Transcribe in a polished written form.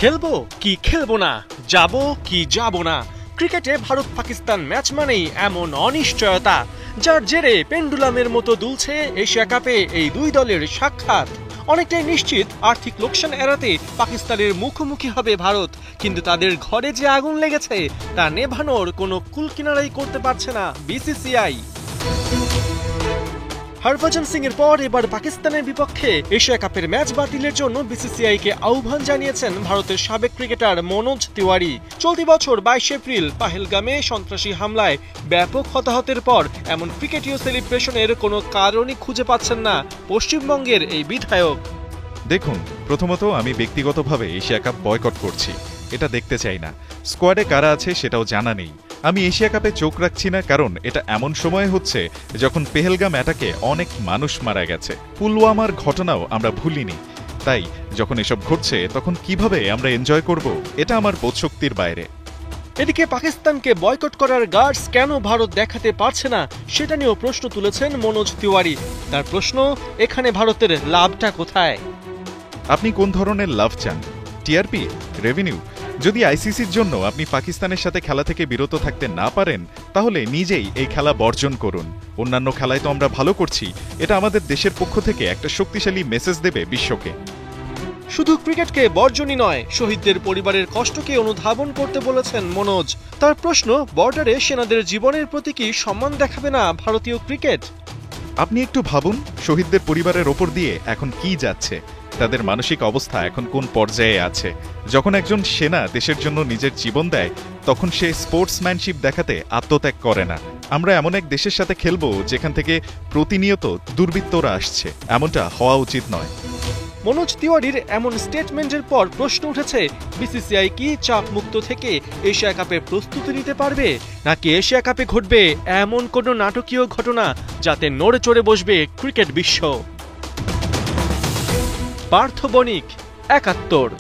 খেলবো কি খেলবো না, যাবো কি যাবো না, ক্রিকেটে ভারত পাকিস্তান ম্যাচ মানেই এমন অনিশ্চয়তা, যার জেরে পেন্ডুলামের মতো দুলছে এশিয়া কাপে এই দুই দলের সাক্ষাৎ। অনেকটাই নিশ্চিত আর্থিক লোকসান এড়াতে পাকিস্তানের মুখোমুখি হবে ভারত, কিন্তু তাদের ঘরে যে আগুন লেগেছে তা নেভানোর কোনো কুলকিনারাই করতে পারছে না বিসিসিআই। হরভজন সিং এর পর এবার পাকিস্তানের বিপক্ষে এশিয়া কাপের ম্যাচ বাতিলের জন্য বিসিসিআই কে আহ্বান জানিয়েছেন ভারতের সাবেক ক্রিকেটার মনোজ তিওয়ারি। চলতি বছর 22 এপ্রিল পাহেলগামে সন্ত্রাসী হামলায় ব্যাপক হতাহতের পর এমন ক্রিকেটীয় সেলিব্রেশনের কোনো কারণই খুঁজে পাচ্ছেন না পশ্চিমবঙ্গের এই বিধায়ক। দেখুন, প্রথমত আমি ব্যক্তিগতভাবে এশিয়া কাপ বয়কট করছি, এটা দেখতে চাই না। স্কোয়াডে কারা আছে সেটাও জানা নেই। আমি এশিয়া কাপে চোখ রাখছি না, কারণ এটা এমন সময় হচ্ছে যখন পেহেলগাম অ্যাটাকে অনেক মানুষ মারা গেছে। পুলওয়ামার ঘটনাও আমরা ভুলিনি। তাই যখন এসব ঘটছে তখন কিভাবে আমরা এনজয় করব, এটা আমার বোধশক্তির বাইরে। এদিকে পাকিস্তানকে বয়কট করার গার্ডস কেন ভারত দেখাতে পারছে না সেটা নিয়েও প্রশ্ন তুলেছেন মনোজ তিওয়ারি। তার প্রশ্ন, এখানে ভারতের লাভটা কোথায়? আপনি কোন ধরনের লাভ চান? TRP, revenue? যদি আইসিসির জন্য আপনি পাকিস্তানের সাথে খেলা থেকে বিরত থাকতে না পারেন, তাহলে নিজেই এই খেলা বর্জন করুন। অন্যান্য খেলায় তো আমরা ভালো করছি, এটা আমাদের দেশের পক্ষ থেকে একটা শক্তিশালী মেসেজ দেবে বিশ্বকে। শুধু ক্রিকেটকে বর্জনই নয়, শহীদদের পরিবারের কষ্টকে অনুধাবন করতে বলেছেন মনোজ। তার প্রশ্ন, বর্ডারে সেনাদের জীবনের প্রতি কি সম্মান দেখাবে না ভারতীয় ক্রিকেট? আপনি একটু ভাবুন, শহীদদের পরিবারের ওপর দিয়ে এখন কি যাচ্ছে, তাদের মানসিক অবস্থা এখন কোন পর্যায়ে আছে। যখন একজন সেনা দেশের জন্য নিজের জীবন দেয়, তখন সে স্পোর্টসম্যানশিপ দেখাতে আত্মত্যাগ করে না। আমরা এমন এক দেশের সাথে খেলবো যেখান থেকে প্রতিনিয়ত দুর্বৃত্তরা আসছে, এমনটা হওয়া উচিত নয়। মনোজ তিওয়ারির এমন স্টেটমেন্টের পর প্রশ্ন উঠেছে, বিসিসিআই কি চাপ মুক্ত থেকে এশিয়া কাপে প্রস্তুতি নিতে পারবে, নাকি এশিয়া কাপে ঘটবে এমন কোনো নাটকীয় ঘটনা যাতে নড়ে চড়ে বসবে ক্রিকেট বিশ্ব? পার্থ বণিক, ৭১।